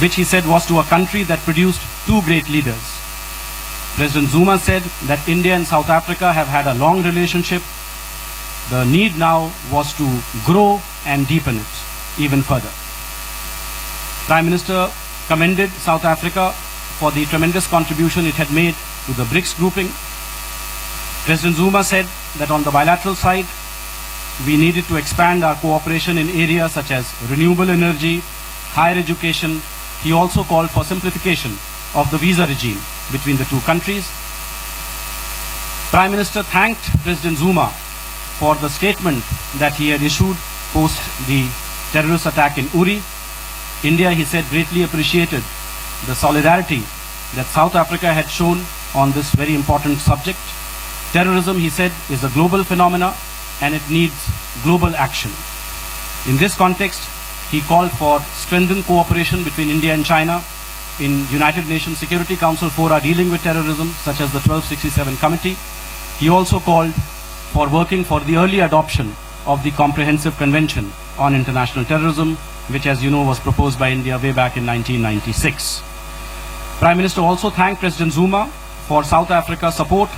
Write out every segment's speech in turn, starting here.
which he said was to a country that produced two great leaders. President Zuma said that India and South Africa have had a long relationship. The need now was to grow and deepen it even further. Prime Minister commended South Africa for the tremendous contribution it had made to the BRICS grouping. President Zuma said that on the bilateral side, we needed to expand our cooperation in areas such as renewable energy, higher education. He also called for simplification of the visa regime between the two countries. Prime Minister thanked President Zuma for the statement that he had issued post the terrorist attack in Uri. India, he said, greatly appreciated the solidarity that South Africa had shown on this very important subject. Terrorism, he said, is a global phenomena and it needs global action. In this context, he called for strengthened cooperation between India and China in United Nations Security Council fora dealing with terrorism, such as the 1267 Committee. He also called for working for the early adoption of the Comprehensive Convention on International Terrorism, which, as you know, was proposed by India way back in 1996. Prime Minister also thanked President Zuma for South Africa's support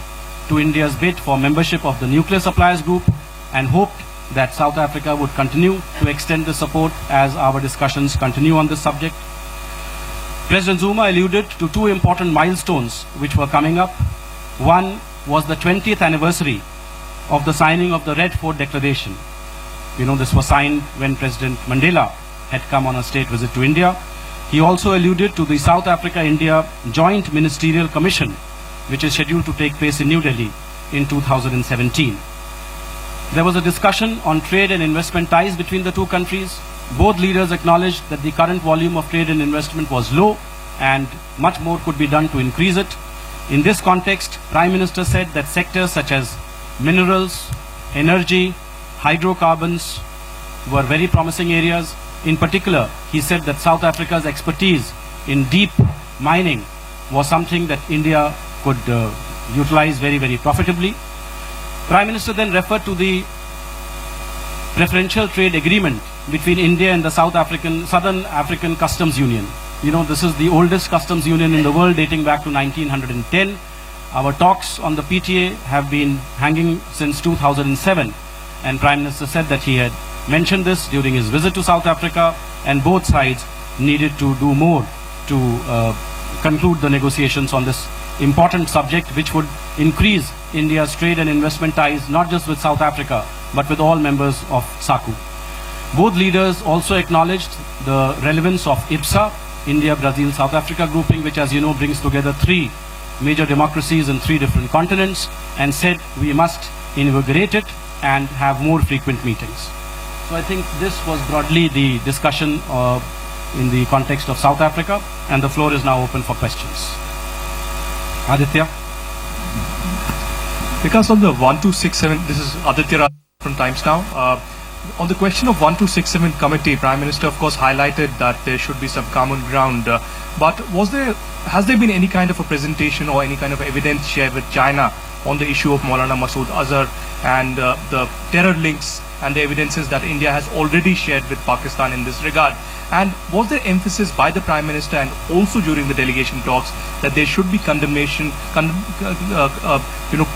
to India's bid for membership of the Nuclear Suppliers Group and hoped that South Africa would continue to extend the support as our discussions continue on this subject. President Zuma alluded to two important milestones which were coming up. One was the 20th anniversary of the signing of the Red Fort Declaration. You know, this was signed when President Mandela had come on a state visit to India. He also alluded to the South Africa-India Joint Ministerial Commission, which is scheduled to take place in New Delhi in 2017. There was a discussion on trade and investment ties between the two countries. Both leaders acknowledged that the current volume of trade and investment was low and much more could be done to increase it. In this context, Prime Minister said that sectors such as minerals, energy, hydrocarbons were very promising areas. In particular, he said that South Africa's expertise in deep mining was something that India could utilize very, very profitably. Prime Minister then referred to the preferential trade agreement between India and the Southern African Customs Union. You know, this is the oldest customs union in the world, dating back to 1910. Our talks on the PTA have been hanging since 2007, and Prime Minister said that he had mentioned this during his visit to South Africa, and both sides needed to do more to conclude the negotiations on this important subject, which would increase India's trade and investment ties not just with South Africa but with all members of SACU. Both leaders also acknowledged the relevance of IBSA, India, Brazil, South Africa grouping, which, as you know, brings together three major democracies in three different continents, and said we must invigorate it and have more frequent meetings. So I think this was broadly the discussion in the context of South Africa, and the floor is now open for questions. Aditya. Because on the 1267, this is Aditya from Times Now. On the question of 1267 committee, Prime Minister, of course, highlighted that there should be some common ground. But has there been any kind of a presentation or any kind of evidence shared with China on the issue of Maulana Masood Azhar and the terror links and the evidences that India has already shared with Pakistan in this regard? And was there emphasis by the Prime Minister and also during the delegation talks that there should be condemnation,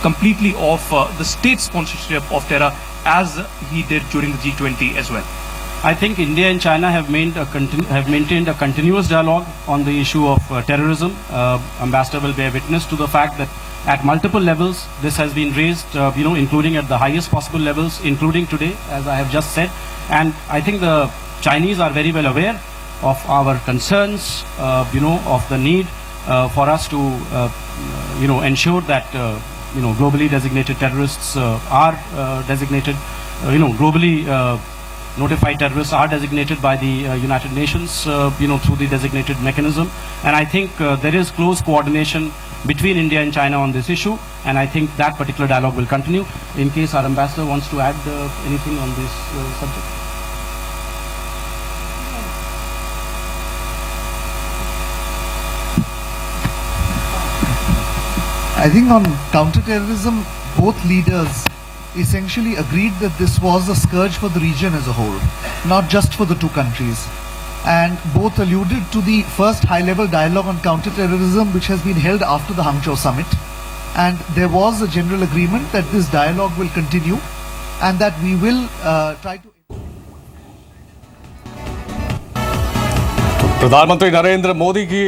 completely of the state sponsorship of terror, as he did during the G20 as well? I think India and China have maintained a continuous dialogue on the issue of terrorism. Ambassador will bear witness to the fact that at multiple levels this has been raised, including at the highest possible levels, including today, as I have just said. And I think the Chinese are very well aware of our concerns, of the need for us to, ensure that, globally designated terrorists are designated, globally notified terrorists are designated by the United Nations, through the designated mechanism. And I think there is close coordination between India and China on this issue, and I think that particular dialogue will continue. In case our ambassador wants to add anything on this subject. I think on counterterrorism, both leaders essentially agreed that this was a scourge for the region as a whole, not just for the two countries. and both alluded to the first high-level dialogue on counter-terrorism which has been held after the Hangzhou summit, and there was a general agreement that this dialogue will continue and that we will try to. प्रधानमंत्री नरेंद्र मोदी की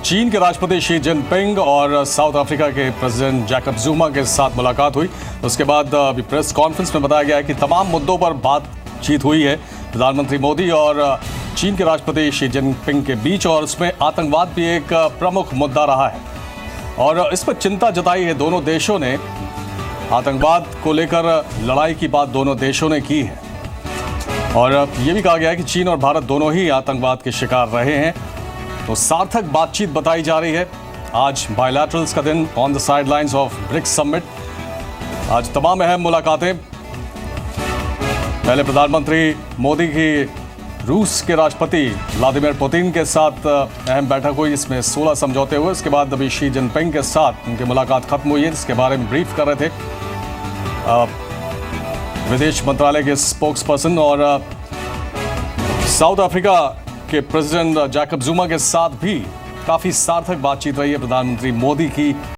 चीन के राष्ट्रपति Xi Jinping और south Africa के president Jacob जुमा के साथ मुलाकात हुई। उसके बाद अभी प्रेस कॉन्फ्रेंस में बताया गया है कि तमाम मुद्दों पर बातचीत हुई है प्रधानमंत्री मोदी और चीन के राष्ट्रपति शी जिनपिंग के बीच, और उसमें आतंकवाद भी एक प्रमुख मुद्दा रहा है और इस पर चिंता जताई है दोनों देशों ने। आतंकवाद को लेकर लड़ाई की बात दोनों देशों ने की है और ये भी कहा गया है कि चीन और भारत दोनों ही आतंकवाद के शिकार रहे हैं। तो सार्थक बातचीत बताई जा रही है। आज बायलैटरल्स का दिन, on the sidelines of BRICS summit. आज तमाम अहम मुलाकातें। पहले प्रधानमंत्री मोदी की रूस के राष्ट्रपति व्लादिमीर पुतिन के साथ अहम बैठक हुई, इसमें 16 समझौते हुए। इसके बाद अभी शी जिनपिंग के साथ उनकी मुलाकात खत्म हुई है, इसके बारे में ब्रीफ कर रहे थे विदेश मंत्रालय के स्पोक्स पर्सन। और साउथ अफ्रीका के प्रेसिडेंट जैकब जुमा के साथ भी काफ़ी सार्थक बातचीत रही है प्रधानमंत्री मोदी की।